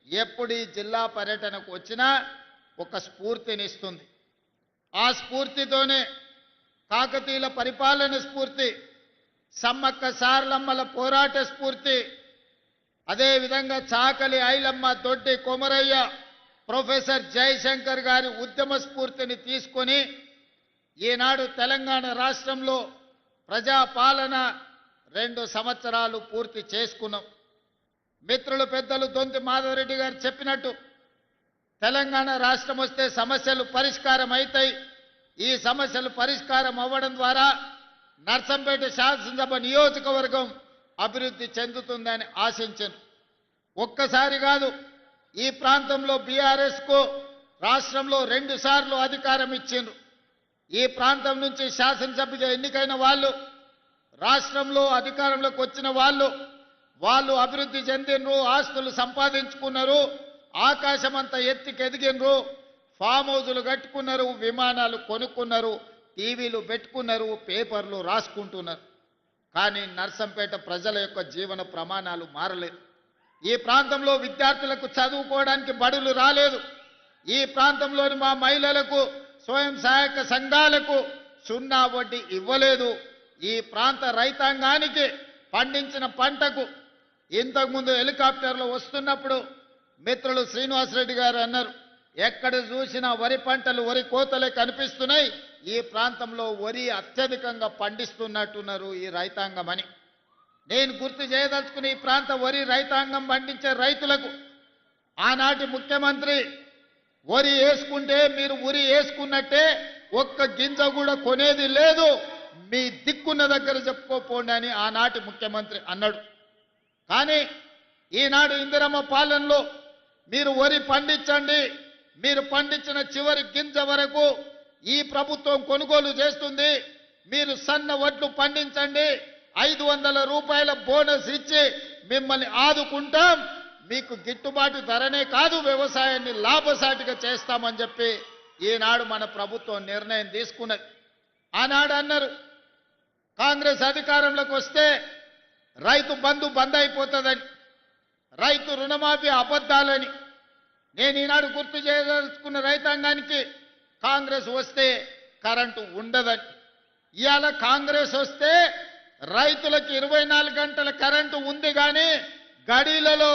ఎప్పుడు ఈ జిల్లా పర్యటనకు వచ్చినా ఒక స్ఫూర్తినిస్తుంది. ఆ స్ఫూర్తితోనే కాకతీయుల పరిపాలన స్ఫూర్తి, సమ్మక్క సారలమ్మల పోరాట స్ఫూర్తి, అదేవిధంగా చాకలి ఐలమ్మ, దొడ్డి కొమరయ్య, ప్రొఫెసర్ జయశంకర్ గారి ఉద్యమ స్ఫూర్తిని తీసుకొని ఈనాడు తెలంగాణ రాష్ట్రంలో ప్రజాపాలన 2 సంవత్సరాలు పూర్తి చేసుకున్నాం. మిత్రులు పెద్దలు దొంతి మాధవరెడ్డి గారు చెప్పినట్టు తెలంగాణ రాష్ట్రం వస్తే సమస్యలు పరిష్కారం అవుతాయి. ఈ సమస్యలు పరిష్కారం అవ్వడం ద్వారా నర్సంపేట శాసనసభ నియోజకవర్గం అభివృద్ధి చెందుతుందని ఆశించాను. ఒక్కసారి కాదు, ఈ ప్రాంతంలో బీఆర్ఎస్కు రాష్ట్రంలో 2 సార్లు అధికారం ఇచ్చిండ్రు. ఈ ప్రాంతం నుంచి శాసనసభ్యుగా ఎన్నికైన వాళ్ళు, రాష్ట్రంలో అధికారంలోకి వచ్చిన వాళ్ళు అభివృద్ధి చెందినరు, ఆస్తులు సంపాదించుకున్నారు, ఆకాశమంతా ఎత్తికెదిగినరు, ఫామ్ హౌజులు కట్టుకున్నారు, విమానాలు కొనుక్కున్నారు, టీవీలు పెట్టుకున్నారు, పేపర్లు రాసుకుంటున్నారు. కానీ నర్సంపేట ప్రజల యొక్క జీవన ప్రమాణాలు మారలేదు. ఈ ప్రాంతంలో విద్యార్థులకు చదువుకోవడానికి బడులు రాలేదు. ఈ ప్రాంతంలోని మా మహిళలకు, స్వయం సహాయక సంఘాలకు 0 వడ్డీ ఇవ్వలేదు. ఈ ప్రాంత రైతాంగానికి పండించిన పంటకు ఇంతకుముందు హెలికాప్టర్లు వస్తున్నప్పుడు మిత్రులు శ్రీనివాసరెడ్డి గారు అన్నారు, ఎక్కడ చూసినా వరి పంటలు, వరి కోతలే కనిపిస్తున్నాయి, ఈ ప్రాంతంలో వరి అత్యధికంగా పండిస్తున్నట్టున్నారు ఈ రైతాంగం అని. నేను గుర్తు చేయదలుచుకుని ఈ ప్రాంత వరి రైతాంగం పండించే రైతులకు ఆనాటి ముఖ్యమంత్రి వరి వేసుకుంటే మీరు ఉరి వేసుకున్నట్టే, ఒక్క గింజ కూడా కొనేది లేదు, మీ దిక్కున్న దగ్గర చెప్పుకోపోండి అని ఆనాటి ముఖ్యమంత్రి అన్నాడు. కానీ ఈనాడు ఇందిరమ్మ పాలనలో మీరు వరి పండించండి, మీరు పండించిన చివరి గింజ వరకు ఈ ప్రభుత్వం కొనుగోలు చేస్తుంది, మీరు సన్న వడ్లు పండించండి, 500 రూపాయల బోనస్ ఇచ్చి మిమ్మల్ని ఆదుకుంటాం, మీకు గిట్టుబాటు ధరనే కాదు వ్యవసాయాన్ని లాభసాటిగా చేస్తామని చెప్పి ఈనాడు మన ప్రభుత్వం నిర్ణయం తీసుకున్నది. ఆనాడు అన్నారు కాంగ్రెస్ అధికారంలోకి వస్తే రైతు బంధు బంద్ అయిపోతుందని, రైతు రుణమాఫీ అబద్ధాలని. నేను ఈనాడు గుర్తు చేయదలుచుకున్న రైతాంగానికి కాంగ్రెస్ వస్తే కరెంటు ఉండదని. ఇవాళ కాంగ్రెస్ వస్తే రైతులకు 24 గంటల కరెంటు ఉంది, కానీ గడిలలో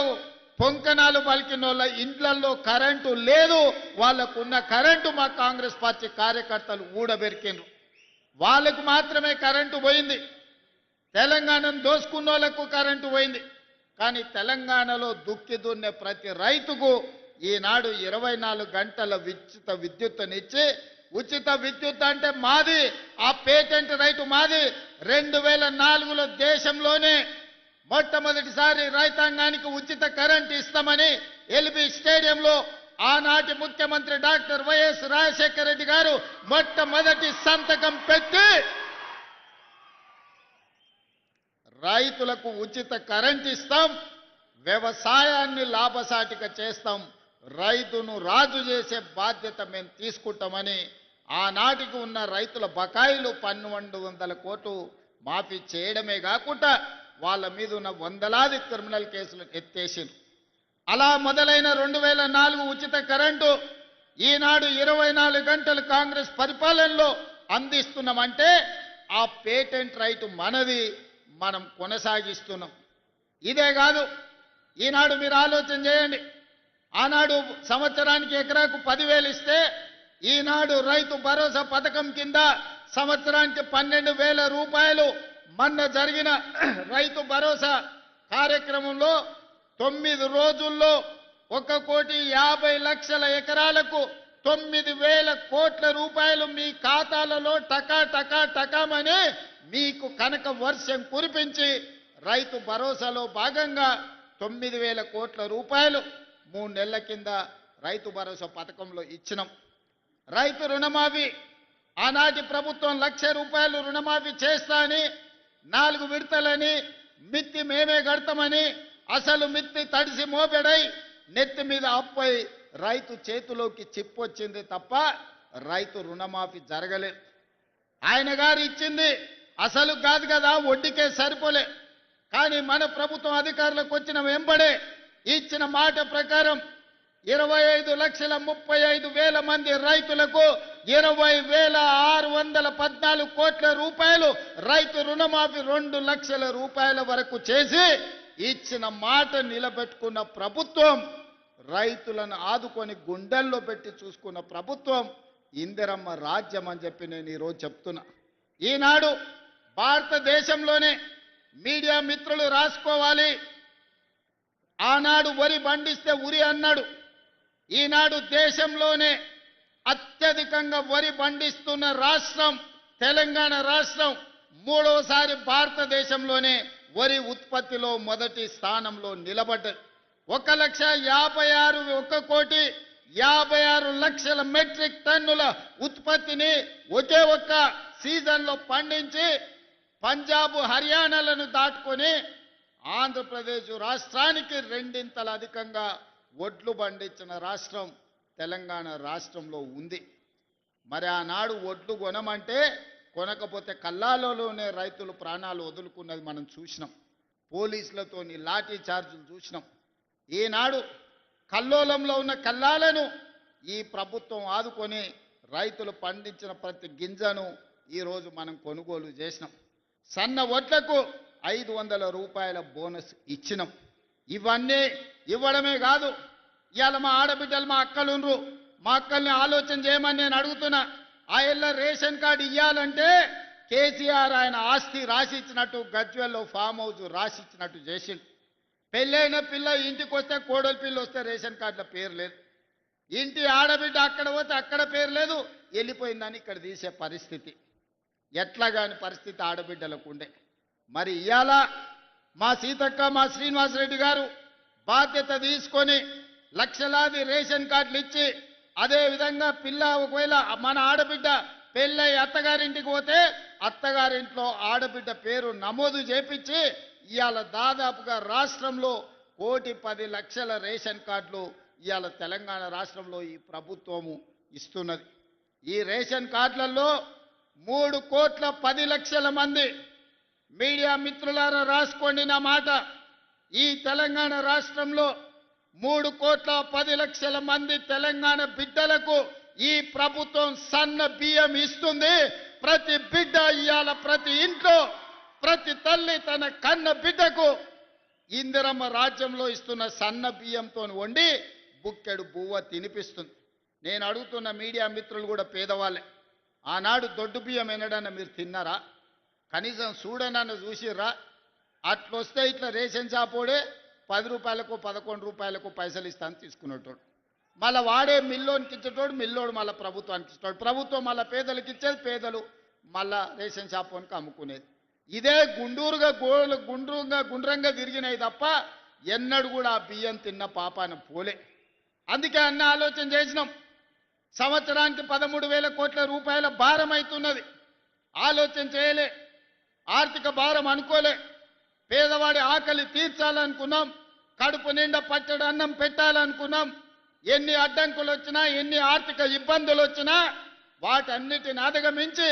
పొంకనాలు పలికిన వాళ్ళ ఇండ్లలో కరెంటు లేదు. వాళ్ళకున్న కరెంటు మా కాంగ్రెస్ పార్టీ కార్యకర్తలు ఊడబెరికిండ్రు. వాళ్ళకు మాత్రమే కరెంటు పోయింది, తెలంగాణను దోసుకున్న వాళ్ళకు కరెంటు పోయింది. కానీ తెలంగాణలో దుక్కి దున్నే ప్రతి రైతుకు ఈనాడు 24 గంటల ఉచిత విద్యుత్తునిచ్చి, ఉచిత విద్యుత్ అంటే మాది, ఆ పేటెంట్ రైతు మాది. 2004లో దేశంలోనే మొట్టమొదటిసారి రైతాంగానికి ఉచిత కరెంట్ ఇస్తామని ఎల్బీ స్టేడియంలో ఆనాటి ముఖ్యమంత్రి డాక్టర్ వైఎస్ రాజశేఖర రెడ్డి గారు మొట్టమొదటి సంతకం పెట్టి రైతులకు ఉచిత కరెంట్ ఇస్తాం, వ్యవసాయాన్ని లాభసాటిగా చేస్తాం, రైతును రాజు చేసే బాధ్యత మేము తీసుకుంటామని ఆనాటికి ఉన్న రైతుల బకాయిలు 1200 కోట్లు మాఫీ చేయడమే కాకుండా వాళ్ళ మీద ఉన్న వందలాది క్రిమినల్ కేసులు ఎత్తేసింది. అలా మొదలైన 2004 ఉచిత కరెంటు ఈనాడు 24 గంటలు కాంగ్రెస్ పరిపాలనలో అందిస్తున్నామంటే ఆ పేటెంట్ రైతు మనది, మనం కొనసాగిస్తున్నాం. ఇదే కాదు, ఈనాడు మీరు ఆలోచన చేయండి, ఆనాడు సంవత్సరానికి ఎకరాకు 10,000 ఇస్తే ఈనాడు రైతు భరోసా పథకం కింద సంవత్సరానికి 12,000 రూపాయలు. మొన్న జరిగిన రైతు భరోసా కార్యక్రమంలో 9 రోజుల్లో 1,50,00,000 ఎకరాలకు 9,000 కోట్ల రూపాయలు మీ ఖాతాలలో టకా టకా టకామని మీకు కనక వర్షం కురిపించి రైతు భరోసాలో భాగంగా 9,000 కోట్ల రూపాయలు 3 నెలల కింద రైతు భరోసా పథకంలో ఇచ్చినాం. రైతు రుణమాఫీ ఆనాటి ప్రభుత్వం 1,00,000 రూపాయలు రుణమాఫీ చేస్తా అని 4 విడతలని మిత్తి మేమే కడతామని అసలు మిత్తి తడిసి మోపెడై నెత్తి మీద అప్పై రైతు చేతిలోకి చిప్పొచ్చింది తప్ప రైతు రుణమాఫీ జరగలేదు. ఆయన గారు ఇచ్చింది అసలు కాదు కదా, వడ్డీకే సరిపోలే. కానీ మన ప్రభుత్వం అధికారులకు వచ్చిన వెంబడే ఇచ్చిన మాట ప్రకారం 25,35,000 మంది రైతులకు 20,614 కోట్ల రూపాయలు రైతు రుణమాఫీ 2 లక్షల రూపాయల వరకు చేసి ఇచ్చిన మాట నిలబెట్టుకున్న ప్రభుత్వం, రైతులను ఆదుకొని గుండెల్లో పెట్టి చూసుకున్న ప్రభుత్వం ఇందిరమ్మ రాజ్యం అని చెప్పి నేను ఈరోజు చెప్తున్నా. ఈనాడు భారతదేశంలోనే మీడియా మిత్రులు రాసుకోవాలి. ఆనాడు వరి పండిస్తే ఉరి అన్నాడు. ఈనాడు దేశంలోనే అత్యధికంగా వరి పండిస్తున్న రాష్ట్రం తెలంగాణ రాష్ట్రం. మూడోసారి భారతదేశంలోనే వరి ఉత్పత్తిలో మొదటి స్థానంలో నిలబడ్డది. 1,56,1,56,00,000 మెట్రిక్ టన్నుల ఉత్పత్తిని ఒకే ఒక్క సీజన్లో పండించి పంజాబ్ హర్యానాలను దాటుకొని ఆంధ్రప్రదేశ్ రాష్ట్రానికి రెండింతల అధికంగా ఒడ్లు పండించిన రాష్ట్రం తెలంగాణ రాష్ట్రంలో ఉంది. మరి ఆనాడు ఒడ్లు కొనమంటే కొనకపోతే కల్లాలలోనే రైతులు ప్రాణాలు వదులుకున్నది మనం చూసినాం. పోలీసులతోని లాఠీ చార్జీలు చూసినాం. ఈనాడు కల్లోలంలో ఉన్న కల్లాలను ఈ ప్రభుత్వం ఆదుకొని రైతులు పండించిన ప్రతి గింజను ఈరోజు మనం కొనుగోలు చేసినాం. సన్న వడ్లకు 500 రూపాయల బోనస్ ఇచ్చినాం. ఇవన్నీ ఇవ్వడమే కాదు, ఇవాళ మా ఆడబిడ్డలు మా అక్కలుండ్రు, మా అక్కల్ని ఆలోచన చేయమని నేను అడుగుతున్నా. ఆయన రేషన్ కార్డు ఇవ్వాలంటే కేసీఆర్ ఆయన ఆస్తి రాసిచ్చినట్టు గజ్వెల్లో ఫామ్ హౌస్ రాసిచ్చినట్టు చేసిండు. పెళ్ళైన పిల్ల ఇంటికి వస్తే కోడలి పిల్ల వస్తే రేషన్ కార్డులో పేరు లేదు. ఇంటి ఆడబిడ్డ అక్కడ పోతే అక్కడ పేరు లేదు, వెళ్ళిపోయిందని ఇక్కడ తీసే పరిస్థితి. ఎట్లా కాని పరిస్థితి ఆడబిడ్డలకు ఉండే. మరి ఇవాళ మా సీతక్క మా శ్రీనివాసరెడ్డి గారు బాధ్యత తీసుకొని లక్షలాది రేషన్ కార్డులు ఇచ్చి, అదే విధంగా పిల్ల ఒకవేళ మన ఆడబిడ్డ పెళ్ళై అత్తగారింటికి పోతే అత్తగారింట్లో ఆడబిడ్డ పేరు నమోదు చేపించి ఇవాళ దాదాపుగా రాష్ట్రంలో 1,10,00,000 రేషన్ కార్డులు ఇవాళ తెలంగాణ రాష్ట్రంలో ఈ ప్రభుత్వము ఇస్తున్నది. ఈ రేషన్ కార్డులలో 3,10,00,000 మంది, మీడియా మిత్రులారా రాసుకోండి నా మాట, ఈ తెలంగాణ రాష్ట్రంలో 3,10,00,000 మంది తెలంగాణ బిడ్డలకు ఈ ప్రభుత్వం సన్న బియ్యం ఇస్తుంది. ప్రతి బిడ్డ ఇవాళ ప్రతి ఇంట్లో ప్రతి తల్లి తన కన్న బిడ్డకు ఇందిరమ్మ రాజ్యంలో ఇస్తున్న సన్న బియ్యంతో వండి బుక్కెడు బువ్వ తినిపిస్తుంది. నేను అడుగుతున్న మీడియా మిత్రులు కూడా పేదవాళ్ళే. ఆనాడు దొడ్డు బియ్యం ఎన్నడన్నా మీరు తిన్నారా? కనీసం చూడనన్న చూసిర్రా? అట్లొస్తే ఇట్లా రేషన్ షాపోడే 10 రూపాయలకు 11 రూపాయలకు పైసలు ఇస్తాను తీసుకునేటోడు. మళ్ళీ వాడే మిల్లోనికి ఇచ్చేటోడు, మిల్లోడు మళ్ళీ ప్రభుత్వానికి ఇచ్చేటోడు, ప్రభుత్వం మళ్ళీ పేదలకు ఇచ్చేది, పేదలు మళ్ళా రేషన్ షాపోనికి అమ్ముకునేది. ఇదే గుండ్రంగా తిరిగినాయి తప్ప ఎన్నడూ కూడా ఆ బియ్యం తిన్న పాపాన పోలే. అందుకే అన్న ఆలోచన చేసినాం. సంవత్సరానికి 13,000 కోట్ల రూపాయల భారం అవుతున్నది. ఆలోచన చేయలే, ఆర్థిక భారం అనుకోలే. పేదవాడి ఆకలి తీర్చాలనుకున్నాం, కడుపు నిండా పచ్చడి అన్నం పెట్టాలనుకున్నాం. ఎన్ని అడ్డంకులు వచ్చినా, ఎన్ని ఆర్థిక ఇబ్బందులు వచ్చినా వాటన్నిటిని అధిగమించి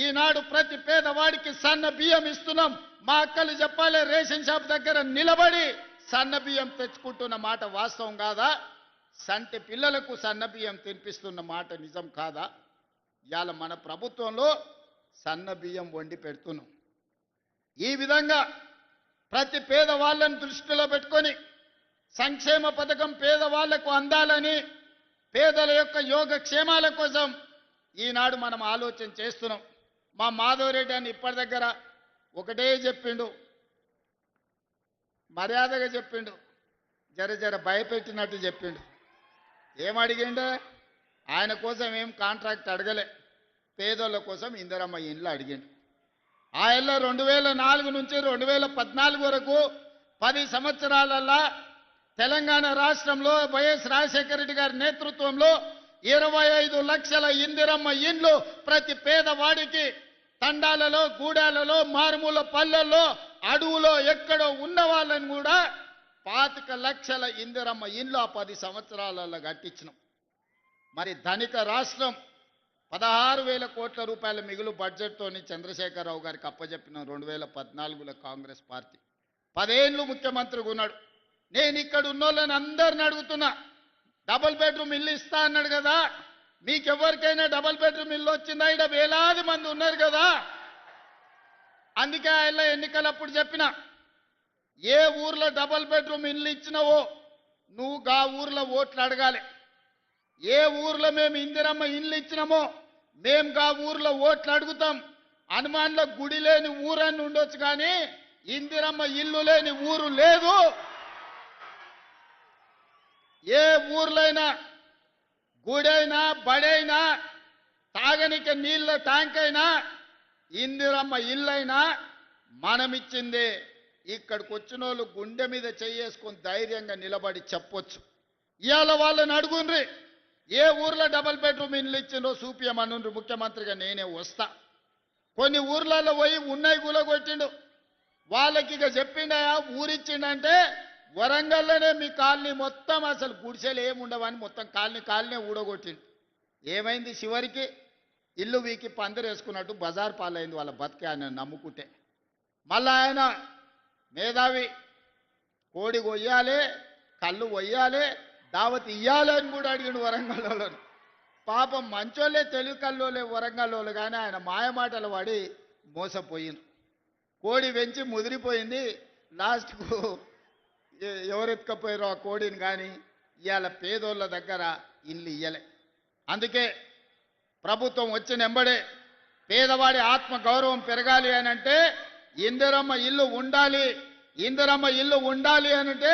ఈనాడు ప్రతి పేదవాడికి సన్న బియ్యం ఇస్తున్నాం. మా అక్కలు చెప్పాలి, రేషన్ షాప్ దగ్గర నిలబడి సన్న బియ్యం తెచ్చుకుంటున్న మాట వాస్తవం కాదా? సంటి పిల్లలకు సన్న బియ్యం తినిపిస్తున్న మాట నిజం కాదా? ఇవాళ మన ప్రభుత్వంలో సన్న బియ్యం వండి పెడుతున్నాం. ఈ విధంగా ప్రతి పేదవాళ్ళని దృష్టిలో పెట్టుకొని సంక్షేమ పథకం పేదవాళ్లకు అందాలని, పేదల యొక్క యోగక్షేమాల కోసం ఈనాడు మనం ఆలోచన చేస్తున్నాం. మా మాధవరెడ్డి అని ఇప్పటి దగ్గర ఒకటే చెప్పిండు, మర్యాదగా చెప్పిండు, జర భయపెట్టినట్టు చెప్పిండు. ఏమడిగిండే? ఆయన కోసం ఏం కాంట్రాక్ట్ అడగలే, పేదోళ్ళ కోసం ఇందిరమ్మ ఇండ్లు అడిగిండు. ఆ ఇళ్ళ 2004 నుంచి 2014 వరకు 10 సంవత్సరాలల్లా తెలంగాణ రాష్ట్రంలో వైఎస్ రాజశేఖర రెడ్డి గారి నేతృత్వంలో 25 లక్షల ఇందిరమ్మ ఇండ్లు ప్రతి పేదవాడికి తండాలలో, గూడాలలో, మారుమూల పల్లెల్లో, అడవులో ఎక్కడో ఉన్న వాళ్ళని కూడా 25 లక్షల ఇందిరమ్మ ఇండ్లు ఆ 10 సంవత్సరాలలో కట్టించినాం. మరి ధనిక రాష్ట్రం 16,000 కోట్ల రూపాయల మిగులు బడ్జెట్తోని చంద్రశేఖరరావు గారికి అప్పచెప్పిన 2014లో కాంగ్రెస్ పార్టీ 10 ఏళ్ళు ముఖ్యమంత్రిగా ఉన్నాడు. నేను ఇక్కడ ఉన్నోళ్ళని అందరిని అడుగుతున్నా, డబుల్ బెడ్రూమ్ ఇల్లు ఇస్తా అన్నాడు కదా, మీకెవరికైనా డబుల్ బెడ్రూమ్ ఇల్లు వచ్చిందా? ఇక్కడ వేలాది మంది ఉన్నారు కదా. అందుకే ఆయన ఎన్నికలప్పుడు చెప్పిన, ఏ ఊర్లో డబుల్ బెడ్రూమ్ ఇల్లు ఇచ్చినావో నువ్వు గా ఊర్లో ఓట్లు అడగాలి. ఏ ఊర్లో మేము ఇందిరమ్మ ఇల్లు ఇచ్చినామో మేము గా ఊర్లో ఓట్లు అడుగుతాం. హనుమాన్లో గుడి లేని ఊరని ఉండొచ్చు, కానీ ఇందిరమ్మ ఇల్లు లేని ఊరు లేదు. ఏ ఊర్లైనా గుడైనా బడైనా తాగనిక నీళ్ళ ట్యాంక్ అయినా ఇందిరమ్మ ఇల్లైనా మనమిచ్చిందే. ఇక్కడికి వచ్చిన వాళ్ళు గుండె మీద చేసుకొని ధైర్యంగా నిలబడి చెప్పొచ్చు. ఇవాళ వాళ్ళని అడుగుండ్రి, ఏ ఊర్లో డబుల్ బెడ్రూమ్ ఇల్లు ఇచ్చిందో చూపియమనుండ్రి, ముఖ్యమంత్రిగా నేనే వస్తా. కొన్ని ఊర్లలో పోయి ఉన్నాయి కూలగొట్టిండు, వాళ్ళకి ఇక చెప్పిండయా ఊరిచ్చిండంటే వరంగల్లోనే మీ కాలనీ మొత్తం అసలు గుడిసెలు ఏముండవని మొత్తం కాలనీ ఊడగొట్టిండు. ఏమైంది? చివరికి ఇల్లు వీకి పందిరేసుకున్నట్టు బజార్ పాలైంది వాళ్ళ బతికే ఆయన నమ్ముకుంటే. మళ్ళా ఆయన మేధావి, కోడి కొయ్యాలి, కళ్ళు కొయ్యాలి, దావత్ ఇయ్యాలి అని కూడా అడిగిండు వరంగల్లో. పాపం మంచోళ్ళే, తెలుగు కల్లోలే వరంగల్లో, కానీ ఆయన మాయమాటలు పడి మోసపోయింది. కోడి వెంచి ముదిరిపోయింది. లాస్ట్కు ఎవరెత్తుకపోయారో ఆ కోడిని, కానీ ఇవాళ పేదోళ్ళ దగ్గర ఇల్లు ఇయ్యలే. అందుకే ప్రభుత్వం వచ్చిన ఎంబడే పేదవాడి ఆత్మ గౌరవం పెరగాలి అని అంటే ఇందిరమ్మ ఇల్లు ఉండాలి. ఇందిరమ్మ ఇల్లు ఉండాలి అనంటే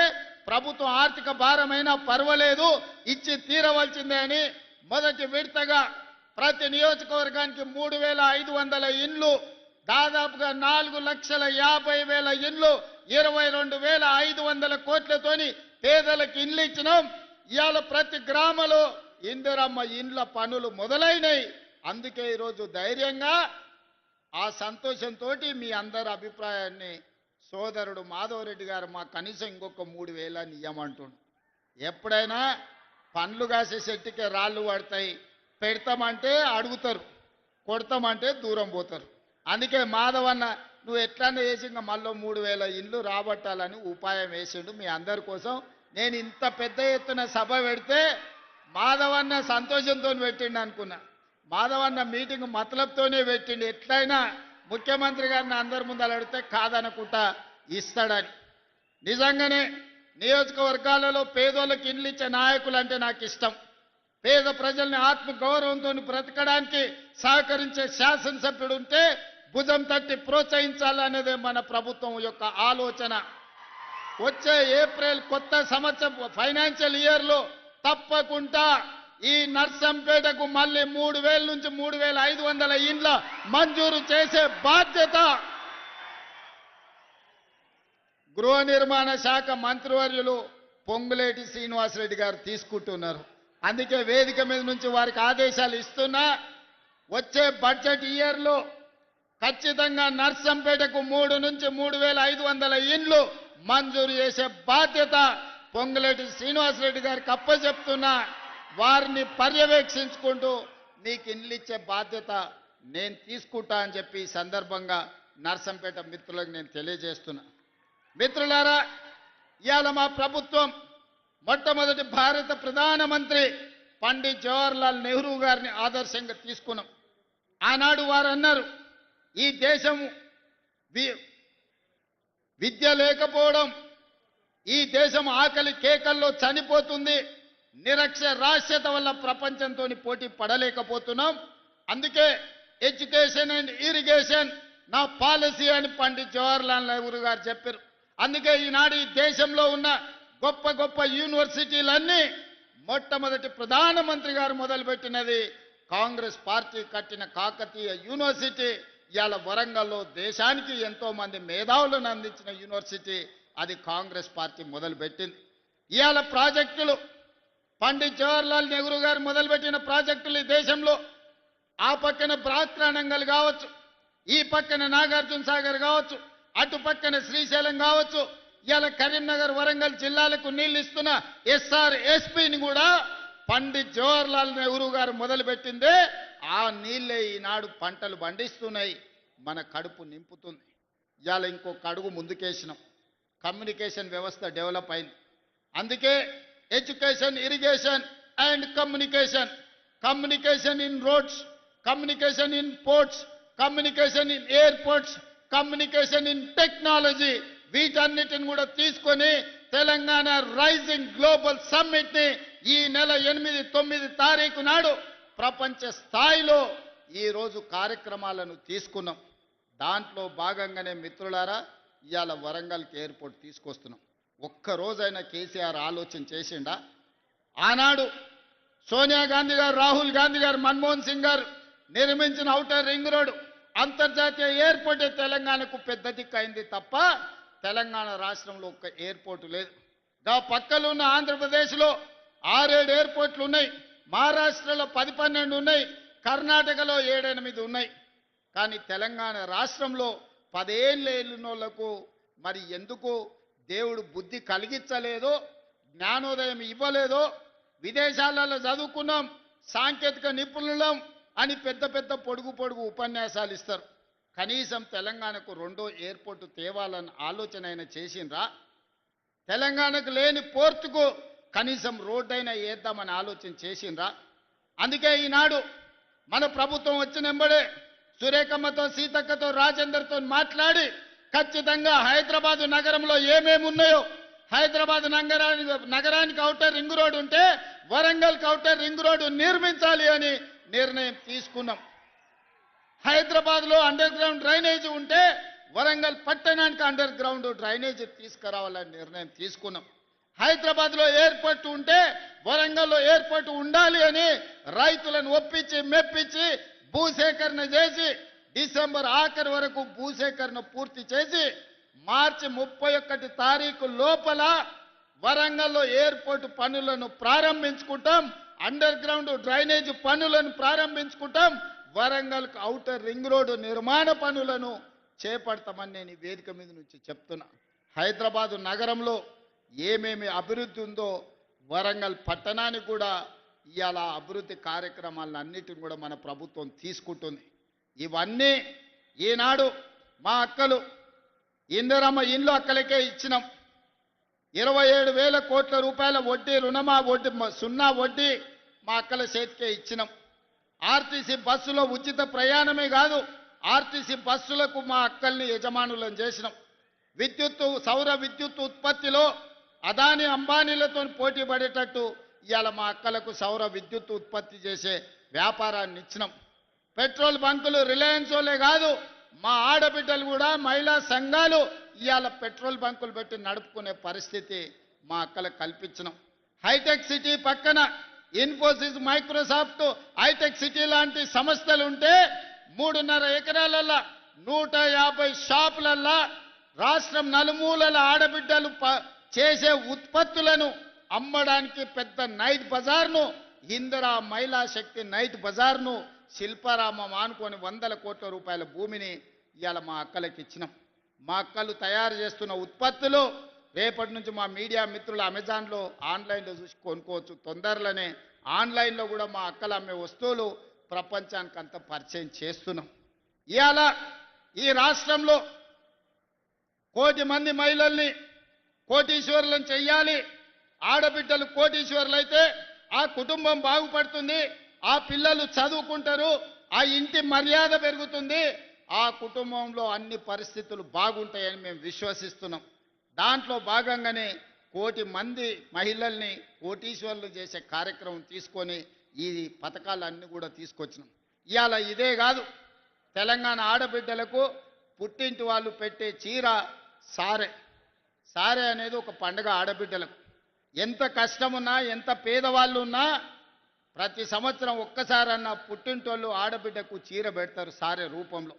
ప్రభుత్వం ఆర్థిక భారమైనా పర్వాలేదు ఇచ్చి తీరవలసిందే అని మొదటి విడతగా ప్రతి నియోజకవర్గానికి 3,500 ఇండ్లు, దాదాపుగా 4,50,000 ఇండ్లు, 22,500 కోట్లతోని పేదలకు ఇండ్లు ఇచ్చినాం. ఇవాళ ప్రతి గ్రామంలో ఇందిరమ్మ ఇండ్ల పనులు మొదలైనవి. అందుకే ఈరోజు ధైర్యంగా ఆ సంతోషంతో మీ అందరి అభిప్రాయాన్ని సోదరుడు మాధవరెడ్డి గారు మా కనీసం ఇంకొక 3,000 ఇయ్యమంటుండు. ఎప్పుడైనా పండ్లు కాసే చెట్టుకే రాళ్ళు పడతాయి, పెడతామంటే అడుగుతారు, కొడతామంటే దూరం పోతారు. అందుకే మాధవన్న నువ్వు ఎట్లన్నా వేసి ఇంకా మళ్ళీ 3,000 ఇండ్లు రాబట్టాలని ఉపాయం వేసిండు మీ అందరి కోసం. నేను ఇంత పెద్ద ఎత్తున సభ పెడితే మాధవన్న సంతోషంతో పెట్టిండు అనుకున్నా. మాధవన్న మీటింగ్ మతలబ్తోనే పెట్టిండు, ఎట్లయినా ముఖ్యమంత్రి గారిని అందరి ముందు అడిగితే కాదనుకుంటా ఇస్తాడని. నిజంగానే నియోజకవర్గాలలో పేదోళ్ళకి ఇండ్లు ఇచ్చే నాయకులు అంటే నాకు ఇష్టం. పేద ప్రజల్ని ఆత్మ గౌరవంతో బ్రతకడానికి సహకరించే శాసనసభ్యుడు ఉంటే భుజం తట్టి ప్రోత్సహించాలనేదే మన ప్రభుత్వం యొక్క ఆలోచన. వచ్చే ఏప్రిల్ కొత్త సంవత్సరం ఫైనాన్షియల్ ఇయర్లో తప్పకుండా ఈ నర్సంపేటకు మళ్ళీ 3,000 నుంచి 3,500 ఇండ్ల మంజూరు చేసే బాధ్యత గృహ నిర్మాణ శాఖ మంత్రివర్యులు పొంగులేటి శ్రీనివాసరెడ్డి గారు తీసుకుంటున్నారు. అందుకే వేదిక మీద నుంచి వారికి ఆదేశాలు ఇస్తున్నా. వచ్చే బడ్జెట్ ఇయర్లో ఖచ్చితంగా నర్సంపేటకు 3 నుంచి 3,500 ఇండ్లు మంజూరు చేసే బాధ్యత పొంగులేటి శ్రీనివాసరెడ్డి గారికి అప్పచెప్తున్నా. వారిని పర్యవేక్షించుకుంటూ మీకు ఇండ్లు ఇచ్చే బాధ్యత నేను తీసుకుంటా అని చెప్పి ఈ సందర్భంగా నర్సంపేట మిత్రులకు నేను తెలియజేస్తున్నా. మిత్రులారా, ఇవాళ మా ప్రభుత్వం మొట్టమొదటి భారత ప్రధానమంత్రి పండిత్ జవహర్లాల్ నెహ్రూ గారిని ఆదర్శంగా తీసుకున్నాం. ఆనాడు వారు అన్నారు, ఈ దేశం విద్య లేకపోవడం, ఈ దేశం ఆకలి కేకల్లో చనిపోతుంది, నిరక్షరాస్యత వల్ల ప్రపంచంతో పోటీ పడలేకపోతున్నాం. అందుకే ఎడ్యుకేషన్ అండ్ ఇరిగేషన్ నా పాలసీ అని పండిత్ జవహర్లాల్ నెహ్రూ గారు చెప్పారు. అందుకే ఈనాడు ఈ దేశంలో ఉన్న గొప్ప గొప్ప యూనివర్సిటీలన్నీ మొట్టమొదటి ప్రధానమంత్రి గారు మొదలుపెట్టినది కాంగ్రెస్ పార్టీ కట్టిన కాకతీయ యూనివర్సిటీ. ఇవాళ వరంగల్లో దేశానికి ఎంతో మంది మేధావులను అందించిన యూనివర్సిటీ అది కాంగ్రెస్ పార్టీ మొదలుపెట్టింది. ఇవాళ ప్రాజెక్టులు పండిత్ జవహర్లాల్ నెహ్రూ గారు మొదలుపెట్టిన ప్రాజెక్టులు ఈ దేశంలో ఆ పక్కన బ్రాత్రానంగల్ కావచ్చు, ఈ పక్కన నాగార్జున సాగర్ కావచ్చు, అటు పక్కన శ్రీశైలం కావచ్చు, ఇవాళ కరీంనగర్ వరంగల్ జిల్లాలకు నీళ్లు ఇస్తున్న SRSPని కూడా పండిత్ జవహర్లాల్ నెహ్రూ గారు మొదలుపెట్టిందే. ఆ నీళ్ళే ఈనాడు పంటలు పండిస్తున్నాయి, మన కడుపు నింపుతుంది. ఇవాళ ఇంకొక అడుగు ముందుకేసినాం. కమ్యూనికేషన్ వ్యవస్థ డెవలప్ అయింది. అందుకే education, irrigation and communication, communication in roads, communication in ports, communication in airports, communication in technology, వీటన్నిటిని కూడా తీసుకొని తెలంగాణ రైజింగ్ గ్లోబల్ సమ్మిట్ ని ఈ నెల 8, 9 తారీఖు నాడు ప్రపంచ స్థాయిలో ఈ రోజు కార్యక్రమాలను తీసుకున్నాం. దాంట్లో భాగంగానే మిత్రులారా ఇవాళ వరంగల్కి ఎయిర్పోర్ట్ తీసుకొస్తున్నాం. ఒక్క రోజైనా కేసీఆర్ ఆలోచన చేసిండా? ఆనాడు సోనియా గాంధీ గారు, రాహుల్ గాంధీ గారు, మన్మోహన్ సింగ్ గారు నిర్మించిన ఔటర్ రింగ్ రోడ్ అంతర్జాతీయ ఎయిర్పోర్ట్ తెలంగాణకు పెద్ద దిక్కు అయింది తప్ప తెలంగాణ రాష్ట్రంలో ఒక్క ఎయిర్పోర్ట్ లేదు. దా పక్కలో ఉన్న ఆంధ్రప్రదేశ్లో 6-7 ఎయిర్పోర్ట్లు ఉన్నాయి, మహారాష్ట్రలో 10-12 ఉన్నాయి, కర్ణాటకలో 7-8 ఉన్నాయి. కానీ తెలంగాణ రాష్ట్రంలో 10 ఏళ్ళకు మరి ఎందుకు దేవుడు బుద్ధి కలిగించలేదో, జ్ఞానోదయం ఇవ్వలేదో, విదేశాలలో చదువుకున్నాం, సాంకేతిక నిపుణులం అని పెద్ద పెద్ద పొడుగు ఉపన్యాసాలు ఇస్తారు. కనీసం తెలంగాణకు 2వ ఎయిర్పోర్టు తేవాలని ఆలోచన అయినా చేసిండ్రా? తెలంగాణకు లేని పోర్టుకు కనీసం రోడ్డు అయినా వేద్దామని ఆలోచన చేసిండ్రా? అందుకే ఈనాడు మన ప్రభుత్వం వచ్చినెంబడే సురేఖమ్మతో, సీతక్కతో, రాజేందర్తో మాట్లాడి ఖచ్చితంగా హైదరాబాదు నగరంలో ఏమేమి ఉన్నాయో, హైదరాబాద్ నగరానికి ఔటర్ రింగ్ రోడ్ ఉంటే వరంగల్కి ఔటర్ రింగ్ రోడ్డు నిర్మించాలి అని నిర్ణయం తీసుకున్నాం. హైదరాబాద్లో అండర్ గ్రౌండ్ డ్రైనేజ్ ఉంటే వరంగల్ పట్టణానికి అండర్ గ్రౌండ్ డ్రైనేజ్ తీసుకురావాలని నిర్ణయం తీసుకున్నాం. హైదరాబాద్లో ఎయిర్పోర్ట్ ఉంటే వరంగల్లో ఎయిర్పోర్ట్ ఉండాలి అని రైతులను ఒప్పించి మెప్పించి భూసేకరణ చేసి డిసెంబర్ ఆఖరి వరకు భూసేకరణ పూర్తి చేసి మార్చి 31 తారీఖు లోపల వరంగల్లో ఎయిర్పోర్ట్ పనులను ప్రారంభించుకుంటాం, అండర్ గ్రౌండ్ డ్రైనేజ్ పనులను ప్రారంభించుకుంటాం, వరంగల్కు ఔటర్ రింగ్ రోడ్డు నిర్మాణ పనులను చేపడతామని నేను ఈ వేదిక మీద నుంచి చెప్తున్నా. హైదరాబాదు నగరంలో ఏమేమి అభివృద్ధి ఉందో వరంగల్ పట్టణానికి కూడా ఇవాళ అభివృద్ధి కార్యక్రమాలన్నిటిని కూడా మన ప్రభుత్వం తీసుకుంటుంది. ఇవన్నీ ఈనాడు మా అక్కలు ఇందిరమ్మ ఇండ్లు అక్కలకే ఇచ్చినాం. 27,000 కోట్ల రూపాయల వడ్డీ రుణమా వడ్డీ 0 వడ్డీ మా అక్కల చేతికే ఇచ్చినాం. ఆర్టీసీ బస్సులో ఉచిత ప్రయాణమే కాదు, ఆర్టీసీ బస్సులకు మా అక్కల్ని యజమానులను చేసినాం. సౌర విద్యుత్ ఉత్పత్తిలో అదాని అంబానీలతో పోటీ పడేటట్టు ఇవాళ మా అక్కలకు సౌర విద్యుత్ ఉత్పత్తి చేసే వ్యాపారాన్ని ఇచ్చినాం. పెట్రోల్ బంకులు రిలయన్స్ వాళ్ళే కాదు, మా ఆడబిడ్డలు కూడా మహిళా సంఘాలు ఇవాళ పెట్రోల్ బంకులు పెట్టి నడుపుకునే పరిస్థితి మా అక్కలకు కల్పించినాం. హైటెక్ సిటీ పక్కన ఇన్ఫోసిస్, మైక్రోసాఫ్ట్, హైటెక్ సిటీ లాంటి సంస్థలు ఉంటే 3.5 ఎకరాలల్లో 150 షాపులల్లో రాష్ట్రం నలుమూలల ఆడబిడ్డలు చేసే ఉత్పత్తులను అమ్మడానికి పెద్ద నైట్ బజార్ను, ఇందిరా మహిళా శక్తి నైట్ బజార్ను, శిల్పారామం ఆనుకొని 100 కోట్ల రూపాయల భూమిని ఇవాళ మా అక్కలకి ఇచ్చినాం. మా అక్కలు తయారు చేస్తున్న ఉత్పత్తులు రేపటి నుంచి మా మీడియా మిత్రులు అమెజాన్లో ఆన్లైన్లో చూసి కొనుక్కోవచ్చు. తొందరలోనే ఆన్లైన్లో కూడా మా అక్కలు అమ్మే వస్తువులు ప్రపంచానికి అంతా పరిచయం చేస్తున్నాం. ఇవాళ ఈ రాష్ట్రంలో 1 కోటి మంది మహిళల్ని కోటీశ్వరులను చెయ్యాలి. ఆడబిడ్డలు కోటీశ్వరులు అయితే ఆ కుటుంబం బాగుపడుతుంది, ఆ పిల్లలు చదువుకుంటారు, ఆ ఇంటి మర్యాద పెరుగుతుంది, ఆ కుటుంబంలో అన్ని పరిస్థితులు బాగుంటాయని మేము విశ్వసిస్తున్నాం. దాంట్లో భాగంగానే 1 కోటి మంది మహిళల్ని కోటీశ్వరులు చేసే కార్యక్రమం తీసుకొని ఈ పథకాలన్నీ కూడా తీసుకొచ్చినాం. ఇవాళ ఇదే కాదు, తెలంగాణ ఆడబిడ్డలకు పుట్టింటి వాళ్ళు పెట్టే చీర సారే అనేది ఒక పండుగ. ఆడబిడ్డలకు ఎంత కష్టమున్నా, ఎంత పేదవాళ్ళు ఉన్నా ప్రతి సంవత్సరం ఒక్కసారన్నా పుట్టింటోళ్ళు ఆడబిడ్డకు చీర పెడతారు సారే రూపంలో.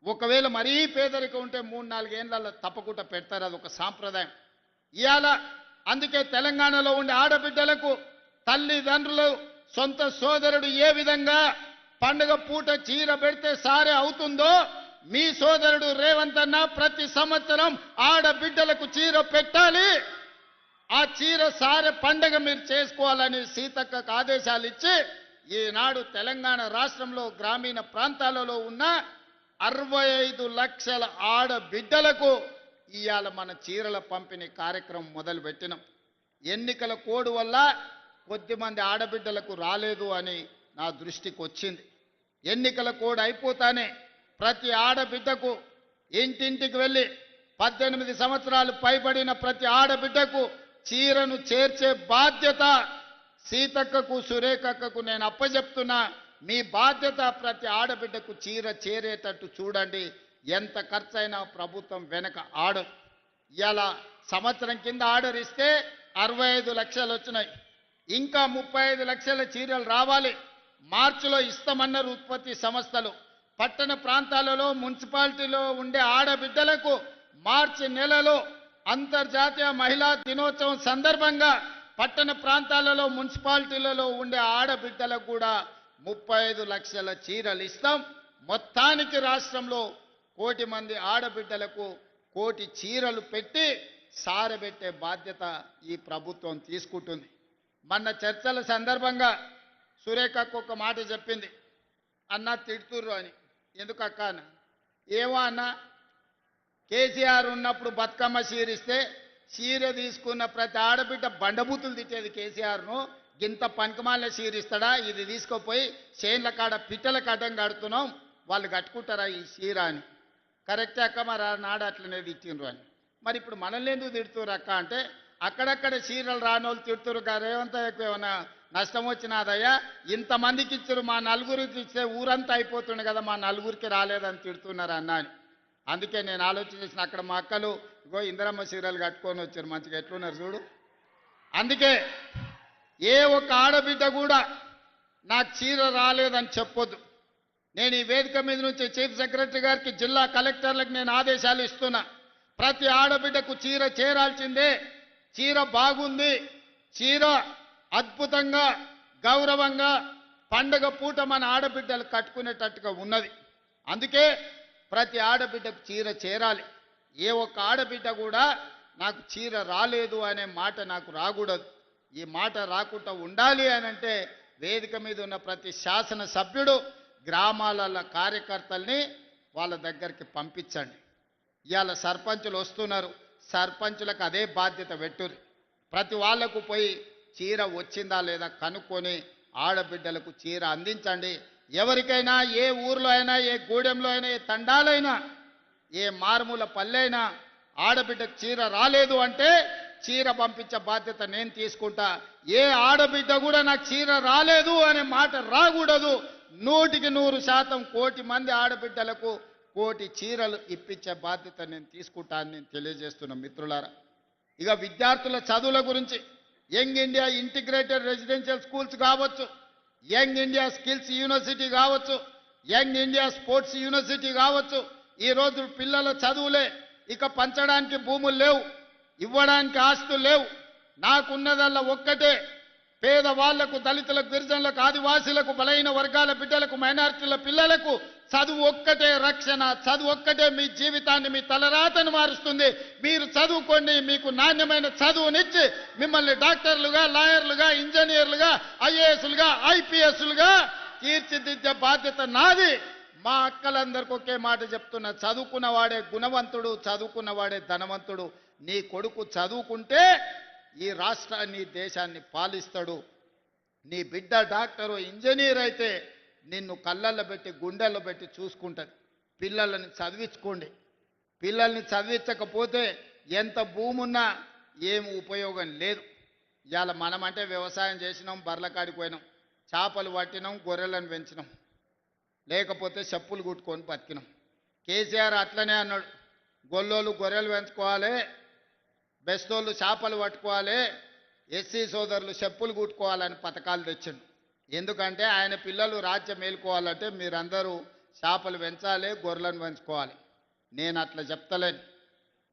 ఒకవేళ మరీ పేదరికం ఉంటే 3-4 ఏళ్ళల్లో తప్పకుండా పెడతారు, అది ఒక సాంప్రదాయం. ఇవాళ అందుకే తెలంగాణలో ఉండే ఆడబిడ్డలకు తల్లిదండ్రులు, సొంత సోదరుడు ఏ విధంగా పండుగ పూట చీర పెడితే సారే అవుతుందో మీ సోదరుడు రేవంత్ అన్న ప్రతి సంవత్సరం ఆడబిడ్డలకు చీర పెట్టాలి, ఆ చీర సారె పండుగ మీరు చేసుకోవాలని సీతక్కకు ఆదేశాలు ఇచ్చి ఈనాడు తెలంగాణ రాష్ట్రంలో గ్రామీణ ప్రాంతాలలో ఉన్న 65 లక్షల ఆడబిడ్డలకు ఇవాళ మన చీరల పంపిణీ కార్యక్రమం మొదలుపెట్టినాం. ఎన్నికల కోడ్ వల్ల కొద్దిమంది ఆడబిడ్డలకు రాలేదు అని నా దృష్టికి వచ్చింది. ఎన్నికల కోడ్ అయిపోతానే ప్రతి ఆడబిడ్డకు ఇంటింటికి వెళ్ళి 18 సంవత్సరాలు పైబడిన ప్రతి ఆడబిడ్డకు చీరను చేర్చే బాధ్యత సీతక్కకు సురేఖక్కకు నేను అప్పచెప్తున్నా. మీ బాధ్యత ప్రతి ఆడబిడ్డకు చీర చేరేటట్టు చూడండి. ఎంత ఖర్చైనా ప్రభుత్వం వెనక ఆడదు. ఇలా సంవత్సరం కింద ఆర్డర్ ఇస్తే 65 లక్షలు వచ్చినాయి. ఇంకా 35 లక్షల చీరలు రావాలి. మార్చిలో ఇస్తామన్నారు ఉత్పత్తి సంస్థలు. పట్టణ ప్రాంతాలలో మున్సిపాలిటీలో ఉండే ఆడబిడ్డలకు మార్చి నెలలో అంతర్జాతీయ మహిళా దినోత్సవం సందర్భంగా పట్టణ ప్రాంతాలలో మున్సిపాలిటీలలో ఉండే ఆడబిడ్డలకు కూడా 35 లక్షల చీరలు ఇస్తాం. మొత్తానికి రాష్ట్రంలో 1 కోటి మంది ఆడబిడ్డలకు 1 కోటి చీరలు పెట్టి సారబెట్టే బాధ్యత ఈ ప్రభుత్వం తీసుకుంటుంది. మొన్న చర్చల సందర్భంగా సురేఖకు ఒక మాట చెప్పింది, అన్న తిడుతుర్రు అని. ఎందుకు అక్క అన్న? ఏమో అన్న, కేసీఆర్ ఉన్నప్పుడు బతుకమ్మ చీరిస్తే చీర తీసుకున్న ప్రతి ఆడబిడ్డ బండబూతులు తిట్టేది కేసీఆర్ను. గింత పనికిమాల చీరిస్తాడా, ఇది తీసుకుపోయి చేన్ల కాడ పిట్టలకు అడ్డం కడుతున్నాం, వాళ్ళు కట్టుకుంటారా ఈ చీర అని. కరెక్టే అక్క, మరి నాడు అట్లనే తిట్టిండ్రు అని. మరి ఇప్పుడు మనల్ని ఎందుకు తిడుతురు అక్క అంటే, అక్కడక్కడ చీరలు రానోళ్ళు తిడుతురు. రేవంత్ ఏమైనా నష్టం వచ్చినాదయ్యా, ఇంతమందికి ఇచ్చారు, మా నలుగురికి ఇస్తే ఊరంతా అయిపోతుండే కదా, మా నలుగురికి రాలేదని తిడుతున్నారు అన్న అని. అందుకే నేను ఆలోచించిన, అక్కడ మా అక్కలు ఇగో ఇందిరమ్మ చీరలు కట్టుకొని వచ్చారు, మంచిగా ఎట్లున్నారు చూడు. అందుకే ఏ ఒక్క ఆడబిడ్డ కూడా నాకు చీర రాలేదని చెప్పొద్దు. నేను ఈ వేదిక మీద నుంచి చీఫ్ సెక్రటరీ గారికి, జిల్లా కలెక్టర్లకు నేను ఆదేశాలు ఇస్తున్నా. ప్రతి ఆడబిడ్డకు చీర చేరాల్సిందే. చీర బాగుంది, చీర అద్భుతంగా గౌరవంగా పండగ పూట మన ఆడబిడ్డలు కట్టుకునేటట్టుగా ఉన్నది. అందుకే ప్రతి ఆడబిడ్డకు చీర చేరాలి. ఏ ఒక్క ఆడబిడ్డ కూడా నాకు చీర రాలేదు అనే మాట నాకు రాకూడదు. ఈ మాట రాకుండా ఉండాలి అని అంటే వేదిక మీద ఉన్న ప్రతి శాసన సభ్యుడు గ్రామాల కార్యకర్తల్ని వాళ్ళ దగ్గరికి పంపించండి. ఇవాళ సర్పంచులు వస్తున్నారు, సర్పంచులకు అదే బాధ్యత పెట్టుర్రి. ప్రతి వాళ్లకు పోయి చీర వచ్చిందా లేదా కనుక్కొని ఆడబిడ్డలకు చీర అందించండి. ఎవరికైనా ఏ ఊర్లో అయినా, ఏ గూడెంలో అయినా, ఏ తండాలైనా, ఏ మారుమూల పల్లెైనా ఆడబిడ్డకు చీర రాలేదు అంటే చీర పంపించే బాధ్యత నేను తీసుకుంటా. ఏ ఆడబిడ్డ కూడా నాకు చీర రాలేదు అనే మాట రాకూడదు. 100% 1 కోటి మంది ఆడబిడ్డలకు 1 కోటి చీరలు ఇప్పించే బాధ్యత నేను తీసుకుంటానని నేను తెలియజేస్తున్నా. మిత్రులారా, ఇక విద్యార్థుల చదువుల గురించి young India integrated residential schools కావచ్చు, యంగ్ ఇండియా స్కిల్స్ యూనివర్సిటీ కావచ్చు, యంగ్ ఇండియా స్పోర్ట్స్ యూనివర్సిటీ కావచ్చు. ఈ రోజు పిల్లల చదువులే, ఇక పంచడానికి భూములు లేవు, ఇవ్వడానికి ఆస్తులు లేవు. నాకున్నదల్లా ఒక్కటే, పేదవాళ్లకు, దళితులకు, గిరిజనులకు, ఆదివాసీలకు, బలైన వర్గాల బిడ్డలకు, మైనారిటీల పిల్లలకు చదువు ఒక్కటే రక్షణ. చదువు ఒక్కటే మీ జీవితాన్ని, మీ తలరాతను మారుస్తుంది. మీరు చదువుకోండి, మీకు నాణ్యమైన చదువునిచ్చి మిమ్మల్ని డాక్టర్లుగా, లాయర్లుగా, ఇంజనీర్లుగా, ఐఏఎస్లుగా, ఐపీఎస్లుగా తీర్చిదిద్దే బాధ్యత నాది. మా అక్కలందరికీ ఒకే మాట చెప్తున్నా, చదువుకున్నవాడే గుణవంతుడు, చదువుకున్నవాడే ధనవంతుడు. నీ కొడుకు చదువుకుంటే ఈ రాష్ట్రాన్ని, దేశాన్ని పాలిస్తాడు. నీ బిడ్డ డాక్టరు, ఇంజనీర్ అయితే నిన్ను కళ్ళల్లో పెట్టి, గుండెల్లో పెట్టి చూసుకుంటుంది. పిల్లలని చదివించుకోండి. పిల్లల్ని చదివించకపోతే ఎంత భూమి ఉన్నా ఏం ఉపయోగం లేదు. ఇవాళ మనమంటే వ్యవసాయం చేసినాం, బర్ల కాడికి పోయినాం, చేపలు పట్టినాం, గొర్రెలను పెంచినాం, లేకపోతే చెప్పులు కుట్టుకొని బతికినాం. కేసీఆర్ అట్లనే అన్నాడు, గొల్లోళ్ళు గొర్రెలు పెంచుకోవాలి, బెస్తోళ్ళు చేపలు పట్టుకోవాలి, ఎస్సీ సోదరులు చెప్పులు కుట్టుకోవాలని పథకాలు తెచ్చిండు. ఎందుకంటే ఆయన పిల్లలు రాజ్యం మేలుకోవాలంటే మీరందరూ చేపలు పెంచాలి, గొర్రెలను పెంచుకోవాలి. నేను అట్లా చెప్తలేను.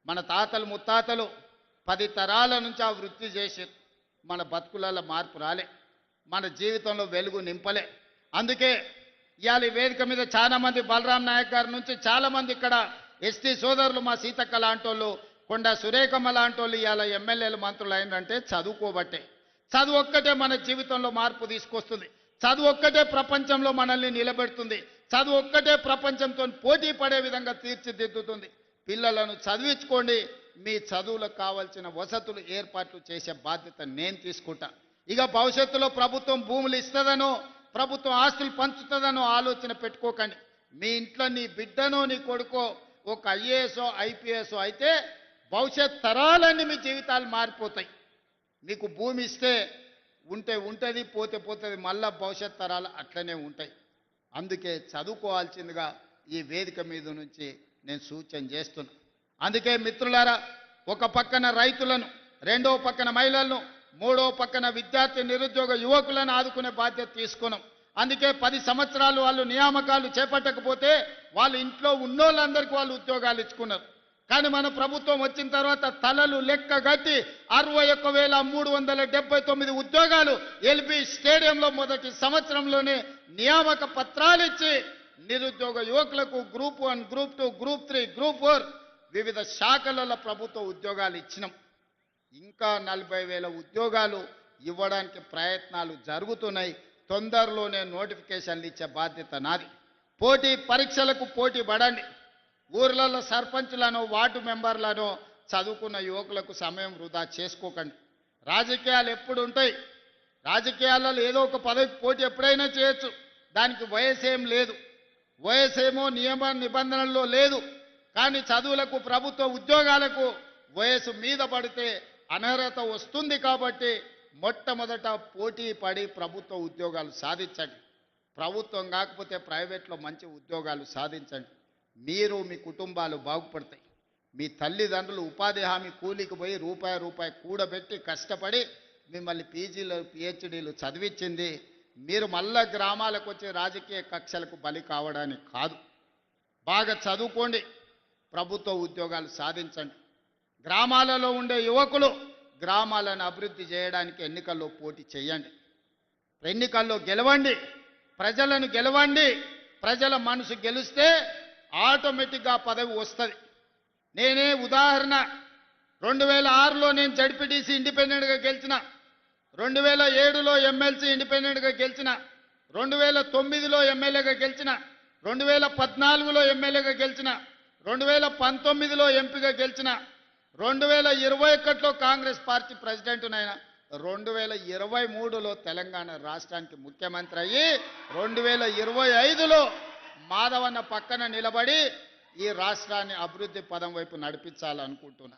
మన తాతలు ముత్తాతలు 10 తరాల నుంచి ఆ వృత్తి చేసి మన బతుకులలో మార్పు రాలే, మన జీవితంలో వెలుగు నింపలే. అందుకే ఇవాళ ఈ వేదిక మీద చాలామంది, బలరాం నాయక్ గారి నుంచి చాలామంది ఇక్కడ ఎస్టీ సోదరులు, మా సీతక్క లాంటోళ్ళు, కొండ సురేఖమ్మ లాంటోళ్ళు ఇవాళ ఎమ్మెల్యేలు, మంత్రులు అయినంటే చదువుకోబట్టే. చదువు ఒక్కటే మన జీవితంలో మార్పు తీసుకొస్తుంది. చదువు ఒక్కటే ప్రపంచంలో మనల్ని నిలబెడుతుంది. చదువు ఒక్కటే ప్రపంచంతో పోటీ పడే విధంగా తీర్చిదిద్దుతుంది. పిల్లలను చదివించుకోండి. మీ చదువులకు కావాల్సిన వసతులు ఏర్పాట్లు చేసే బాధ్యత నేను తీసుకుంటా. ఇక భవిష్యత్తులో ప్రభుత్వం భూములు ఇస్తుందనో ప్రభుత్వం ఆస్తులు పంచుతుందనో ఆలోచన పెట్టుకోకండి. మీ ఇంట్లో నీ బిడ్డనో నీ కొడుకో ఒక ఐఏఎస్ ఐపీఎస్ అయితే భవిష్యత్ తరాలన్నీ మీ జీవితాలు మారిపోతాయి. మీకు భూమి ఇస్తే ఉంటే ఉంటుంది, పోతే పోతుంది, మళ్ళా భవిష్యత్ తరాలు అట్లనే ఉంటాయి. అందుకే చదువుకోవాల్సిందిగా ఈ వేదిక మీద నుంచి నేను సూచన చేస్తున్నా. అందుకే మిత్రులారా, ఒక పక్కన రైతులను, రెండో పక్కన మహిళలను, మూడో పక్కన విద్యార్థి నిరుద్యోగ యువకులను ఆదుకునే బాధ్యత తీసుకున్నాం. అందుకే 10 సంవత్సరాలు వాళ్ళు నియామకాలు చేపట్టకపోతే వాళ్ళు ఇంట్లో ఉన్నోళ్ళందరికీ వాళ్ళు ఉద్యోగాలు ఇచ్చుకున్నారు. కానీ మన ప్రభుత్వం వచ్చిన తర్వాత తలలు లెక్క గట్టి 61,379 ఉద్యోగాలు ఎల్బీ స్టేడియంలో మొదటి సంవత్సరంలోనే నియామక పత్రాలు ఇచ్చి నిరుద్యోగ యువకులకు గ్రూప్ 1, గ్రూప్ 2, గ్రూప్ 3, గ్రూప్ 4 వివిధ శాఖలలో ప్రభుత్వ ఉద్యోగాలు ఇచ్చినాం. ఇంకా 40,000 ఉద్యోగాలు ఇవ్వడానికి ప్రయత్నాలు జరుగుతున్నాయి. తొందరలోనే నోటిఫికేషన్లు ఇచ్చే బాధ్యత నాది. పోటీ పరీక్షలకు పోటీ పడండి. ఊర్లలో సర్పంచులను, వార్డు మెంబర్లను చదువుకున్న యువకులకు సమయం వృధా చేసుకోకండి. రాజకీయాలు ఎప్పుడు ఉంటాయి. రాజకీయాలలో ఏదో ఒక పదవికి పోటీ ఎప్పుడైనా చేయొచ్చు. దానికి వయసేం లేదు, వయసేమో నియమ నిబంధనల్లో లేదు. కానీ చదువులకు, ప్రభుత్వ ఉద్యోగాలకు వయసు మీద పడితే అనర్హత వస్తుంది. కాబట్టి మొట్టమొదట పోటీ పడి ప్రభుత్వ ఉద్యోగాలు సాధించండి. ప్రభుత్వం కాకపోతే ప్రైవేట్లో మంచి ఉద్యోగాలు సాధించండి. మీరు, మీ కుటుంబాలు బాగుపడతాయి. మీ తల్లిదండ్రులు ఉపాధి హామీ కూలికి పోయి రూపాయి కూడబెట్టి కష్టపడి మిమ్మల్ని పీజీలు, పిహెచ్డీలు చదివించింది మీరు మళ్ళా గ్రామాలకు వచ్చి రాజకీయ కక్షలకు బలి కావడానికి కాదు. బాగా చదువుకోండి, ప్రభుత్వ ఉద్యోగాలు సాధించండి. గ్రామాలలో ఉండే యువకులు గ్రామాలను అభివృద్ధి చేయడానికి ఎన్నికల్లో పోటీ చేయండి. ఎన్నికల్లో గెలవండి, ప్రజలను గెలవండి. ప్రజల మనసు గెలిస్తే ఆటోమేటిక్గా పదవి వస్తుంది. నేనే ఉదాహరణ, 2006లో నేను జడ్పీటీసీ ఇండిపెండెంట్గా గెలిచిన, 2007లో ఎమ్మెల్సీ ఇండిపెండెంట్గా గెలిచిన, 2009లో ఎమ్మెల్యేగా గెలిచిన, 2014లో ఎమ్మెల్యేగా గెలిచిన, 2019లో ఎంపీగా గెలిచిన, 2021లో కాంగ్రెస్ పార్టీ ప్రెసిడెంట్నైనా, 2023లో తెలంగాణ రాష్ట్రానికి ముఖ్యమంత్రి అయ్యి 2025లో మాధవన్న పక్కన నిలబడి ఈ రాష్ట్రాన్ని అభివృద్ధి పదం వైపు నడిపించాలనుకుంటున్నా.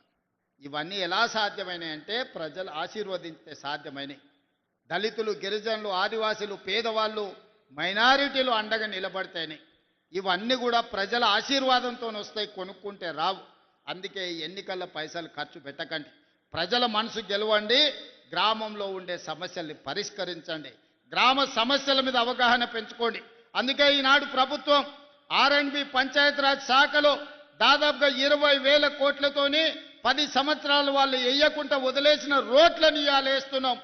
ఇవన్నీ ఎలా సాధ్యమైనాయి అంటే ప్రజలు ఆశీర్వదించే సాధ్యమైనాయి. దళితులు, గిరిజనులు, ఆదివాసీలు, పేదవాళ్ళు, మైనారిటీలు అండగా నిలబడితేనే ఇవన్నీ కూడా ప్రజల ఆశీర్వాదంతో వస్తాయి, కొనుక్కుంటే రావు. అందుకే ఎన్నికల్లో పైసలు ఖర్చు పెట్టకండి. ప్రజల మనసు గెలవండి, గ్రామంలో ఉండే సమస్యల్ని పరిష్కరించండి, గ్రామ సమస్యల మీద అవగాహన పెంచుకోండి. అందుకే ఈనాడు ప్రభుత్వం ఆర్ఎండ్బి పంచాయతీరాజ్ శాఖలో దాదాపుగా 20,000 కోట్లతోని 10 సంవత్సరాలు వాళ్ళు వేయకుండా వదిలేసిన రోడ్లను ఇవాళ వేస్తున్నాం.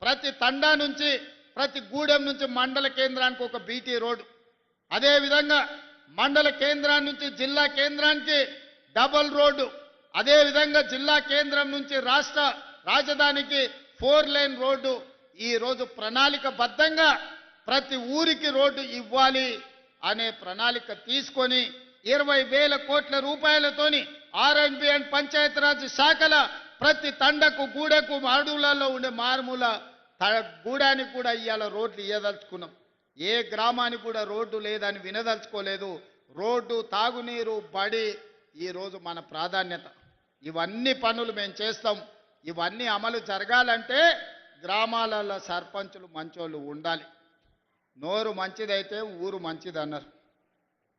ప్రతి తండా నుంచి, ప్రతి గూడెం నుంచి మండల కేంద్రానికి ఒక బీటీ రోడ్డు, అదేవిధంగా మండల కేంద్రాన్ని నుంచి జిల్లా కేంద్రానికి డబల్ రోడ్డు, అదేవిధంగా జిల్లా కేంద్రం నుంచి రాష్ట్ర రాజధానికి 4 లేన్ రోడ్డు. ఈరోజు ప్రణాళికబద్ధంగా ప్రతి ఊరికి రోడ్డు ఇవ్వాలి అనే ప్రణాళిక తీసుకొని 20,000 కోట్ల రూపాయలతోని ఆర్ఎండ్బి అండ్ పంచాయతీరాజ్ శాఖల ప్రతి తండకు, గూడెకు, అడవులలో ఉండే మారుమూల గూడానికి కూడా ఇవాళ రోడ్లు ఇవ్వదలుచుకున్నాం. ఏ గ్రామానికి కూడా రోడ్డు లేదని వినదలుచుకోలేదు. రోడ్డు, తాగునీరు, బడి ఈరోజు మన ప్రాధాన్యత. ఇవన్నీ పనులు మేము చేస్తాం. ఇవన్నీ అమలు జరగాలంటే గ్రామాలలో సర్పంచులు మంచోళ్ళు ఉండాలి. నోరు మంచిదైతే ఊరు మంచిది అన్నారు.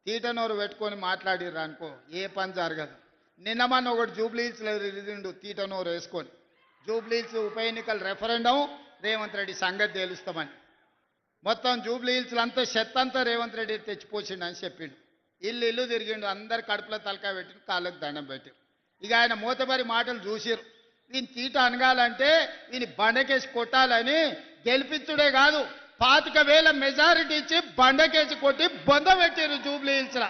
తీట నోరు పెట్టుకొని మాట్లాడిర్రు అనుకో ఏ పని జరగదు. నిన్న మొన్న ఒకటి జూబ్లీహిల్స్లో రిజిండు తీట నోరు వేసుకొని, జూబ్లీహిల్స్ ఉప ఎన్నికల రెఫరెండం రేవంత్ రెడ్డి సంగతి తేలుస్తామని. మొత్తం జూబ్లీహిల్స్లో అంతా చెత్త అంతా రేవంత్ రెడ్డి తెచ్చిపోసిండు అని చెప్పిండు. ఇల్లు తిరిగిండు, అందరు కడుపులో తలకాయ పెట్టిండు, కాళ్ళకు దండం పెట్టారు. ఇక ఆయన మూతబరి మాటలు చూసిరు. వీని తీట అనగాలంటే వీని బండకేసి కొట్టాలని గెలిపించుడే కాదు, 25,000 మెజారిటీ ఇచ్చి బండకేసి కొట్టి బొంద పెట్టారు జూబ్లీహిల్స్లో.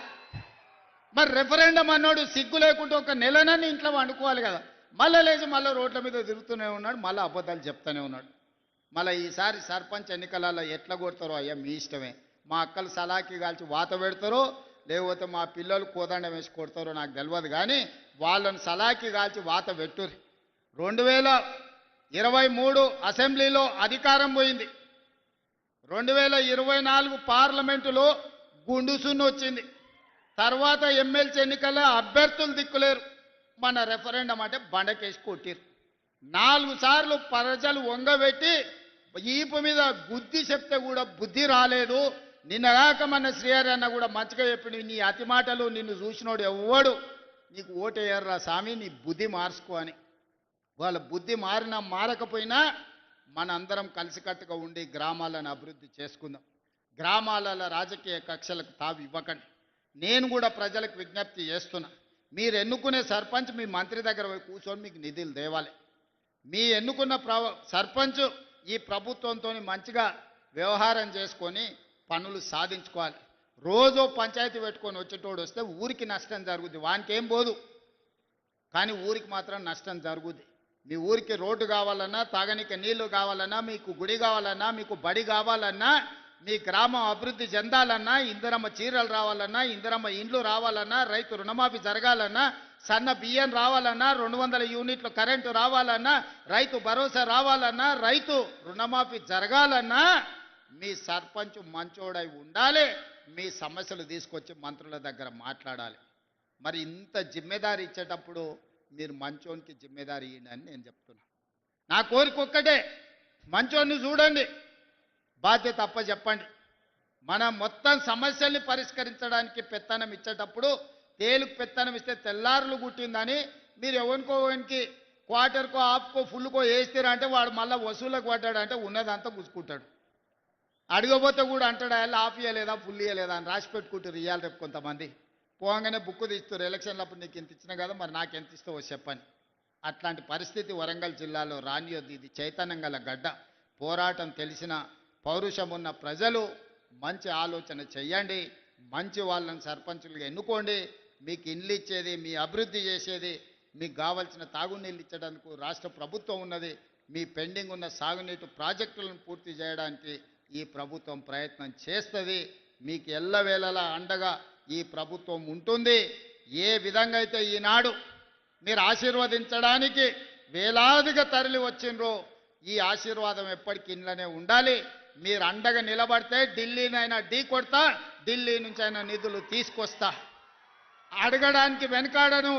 మరి రెఫరెండం అన్నాడు సిగ్గు లేకుంటే ఒక నెలనని ఇంట్లో వండుకోవాలి కదా. మళ్ళీ లేచి మళ్ళీ రోడ్ల మీద తిరుగుతూనే ఉన్నాడు, మళ్ళీ అబద్ధాలు చెప్తూనే ఉన్నాడు. మళ్ళీ ఈసారి సర్పంచ్ ఎన్నికలలో ఎట్లా కొడతారో అయ్యా మీ ఇష్టమే. మా అక్కలు సలాకి కాల్చి వాత పెడతారో, లేకపోతే మా పిల్లలు కోదండం వేసి కొడతారో నాకు తెలియదు, కానీ వాళ్ళని సలాకి కాల్చి వాత పెట్టుర్రి. 2023 అసెంబ్లీలో అధికారం పోయింది, 2024 పార్లమెంటులో గుండుసున్ను వచ్చింది. తర్వాత ఎమ్మెల్సీ ఎన్నికల్లో అభ్యర్థులు దిక్కులేరు, మన రెఫరెండం అంటే బండకేసి కొట్టిరు. 4 సార్లు ప్రజలు వంగబెట్టి ఈపు మీద బుద్ధి చెప్తే కూడా బుద్ధి రాలేదు. నిన్నగాక మన శ్రీహరి అన్న కూడా మంచిగా చెప్పిండు, నీ అతి మాటలు నిన్ను చూసినోడు ఎవ్వడు నీకు ఓటేయర్రా స్వామి, నీ బుద్ధి మార్చుకో అని. వాళ్ళ బుద్ధి మారినా మారకపోయినా మన అందరం కలిసికట్టుగా ఉండి గ్రామాలను అభివృద్ధి చేసుకుందాం. గ్రామాలలో రాజకీయ కక్షలకు తావు ఇవ్వకండి. నేను కూడా ప్రజలకు విజ్ఞప్తి చేస్తున్నా, మీరు ఎన్నుకునే సర్పంచ్ మీ మంత్రి దగ్గర పోయి కూర్చొని మీకు నిధులు తేవాలి. మీ ఎన్నుకున్న సర్పంచ్ ఈ ప్రభుత్వంతో మంచిగా వ్యవహారం చేసుకొని పనులు సాధించుకోవాలి. రోజు పంచాయతీ పెట్టుకొని వచ్చేటోడు వస్తే ఊరికి నష్టం జరుగుద్ది, వానికి ఏం పోదు, కానీ ఊరికి మాత్రం నష్టం జరుగుద్ది. మీ ఊరికి రోడ్డు కావాలన్నా, తాగనీకి నీళ్లు కావాలన్నా, మీకు గుడి కావాలన్నా, మీకు బడి కావాలన్నా, మీ గ్రామం అభివృద్ధి చెందాలన్నా, ఇందిరమ్మ చీరలు రావాలన్నా, ఇందిరమ్మ ఇండ్లు రావాలన్నా, రైతు రుణమాఫీ జరగాలన్నా, సన్న బియ్యం రావాలన్నా, 200 యూనిట్లు కరెంటు రావాలన్నా, రైతు భరోసా రావాలన్నా, రైతు రుణమాఫీ జరగాలన్నా మీ సర్పంచ్ మంచోడై ఉండాలి. మీ సమస్యలు తీసుకొచ్చి మంత్రుల దగ్గర మాట్లాడాలి. మరి ఇంత జిమ్మెదారి ఇచ్చేటప్పుడు మీరు మంచోనికి జిమ్మెదారి ఇయ్యండి అని నేను చెప్తున్నా. నా కోరిక ఒక్కటే, మంచోన్ని చూడండి, బాధ్యత అప్ప చెప్పండి. మన మొత్తం సమస్యల్ని పరిష్కరించడానికి పెత్తనం ఇచ్చేటప్పుడు తేలుకు పెత్తనం ఇస్తే తెల్లారులు గుట్టిందని మీరు ఎవరికోనికి క్వార్టర్కో హాఫ్కో ఫుల్కో వేస్తారా అంటే వాడు మళ్ళీ వసూలకు పడ్డాడంటే ఉన్నదంతా గుసుకుంటాడు. అడగబోతే కూడా అంటాడు అలా హాఫ్ ఇయ్యలేదా ఫుల్ ఇయ్యలేదా అని రాసి పెట్టుకుంటారు. ఇవ్వాలి రేపు కొంతమంది పోగానే బుక్కు తీస్తారు, ఎలక్షన్లప్పుడు నీకు ఎంత ఇచ్చినా కదా మరి నాకు ఎంత ఇస్తావో చెప్పని. అట్లాంటి పరిస్థితి వరంగల్ జిల్లాలో రానియొద్దు. ఇది చైతన్యం గల గడ్డ. పోరాటం తెలిసిన పౌరుషం ఉన్న ప్రజలు మంచి ఆలోచన చెయ్యండి, మంచి వాళ్ళని సర్పంచులుగా ఎన్నుకోండి. మీకు ఇండ్లు ఇచ్చేది, మీ అభివృద్ధి చేసేది, మీకు కావాల్సిన తాగునీళ్ళు ఇచ్చడానికి రాష్ట్ర ప్రభుత్వం ఉన్నది. మీ పెండింగ్ ఉన్న సాగునీటి ప్రాజెక్టులను పూర్తి చేయడానికి ఈ ప్రభుత్వం ప్రయత్నం చేస్తుంది. మీకు ఎల్లవేళలా అండగా ఈ ప్రభుత్వం ఉంటుంది. ఏ విధంగా అయితే ఈనాడు మీరు ఆశీర్వదించడానికి వేలాదిగా తరలి వచ్చిండ్రో ఈ ఆశీర్వాదం ఎప్పటికీ ఇంట్లోనే ఉండాలి. మీరు అండగా నిలబడితే ఢిల్లీనైనా ఢీ కొడతా, ఢిల్లీ నుంచి అయినా నిధులు తీసుకొస్తా. అడగడానికి వెనకాడను,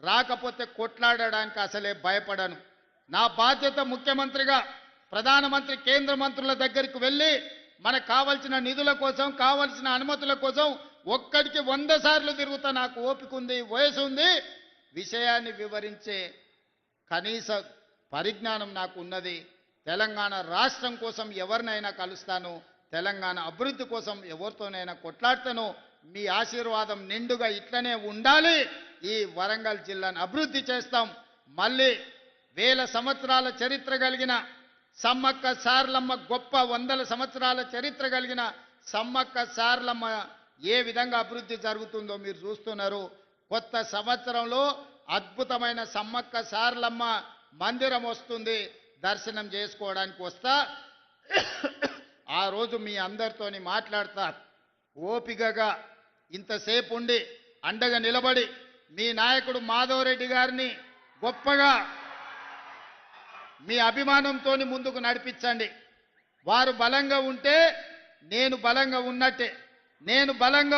రాకపోతే కొట్లాడడానికి అసలే భయపడను. నా బాధ్యత ముఖ్యమంత్రిగా ప్రధానమంత్రి కేంద్ర మంత్రుల దగ్గరికి వెళ్ళి మనకు కావాల్సిన నిధుల కోసం, కావాల్సిన అనుమతుల కోసం ఒక్కడికి 100 సార్లు తిరుగుతా. నాకు ఓపిక ఉంది, వయసు ఉంది, విషయాన్ని వివరించే కనీస పరిజ్ఞానం నాకు ఉన్నది. తెలంగాణ రాష్ట్రం కోసం ఎవరినైనా కలుస్తాను, తెలంగాణ అభివృద్ధి కోసం ఎవరితోనైనా కొట్లాడతాను. మీ ఆశీర్వాదం నిండుగా ఇట్లనే ఉండాలి. ఈ వరంగల్ జిల్లాను అభివృద్ధి చేస్తాం. మళ్ళీ 1000 సంవత్సరాల చరిత్ర కలిగిన సమ్మక్క సార్లమ్మ, గొప్ప 100 సంవత్సరాల చరిత్ర కలిగిన సమ్మక్క సార్లమ్మ ఏ విధంగా అభివృద్ధి జరుగుతుందో మీరు చూస్తున్నారు. కొత్త సంవత్సరంలో అద్భుతమైన సమ్మక్క సార్లమ్మ మందిరం వస్తుంది, దర్శనం చేసుకోవడానికి వస్తా. ఆ రోజు మీ అందరితోని మాట్లాడతా. ఓపికగా ఇంతసేపు ఉండి అండగా నిలబడి మీ నాయకుడు మాధవరెడ్డి గారిని గొప్పగా మీ అభిమానంతో ముందుకు నడిపించండి. వారు బలంగా ఉంటే నేను బలంగా ఉన్నట్టే. నేను బలంగా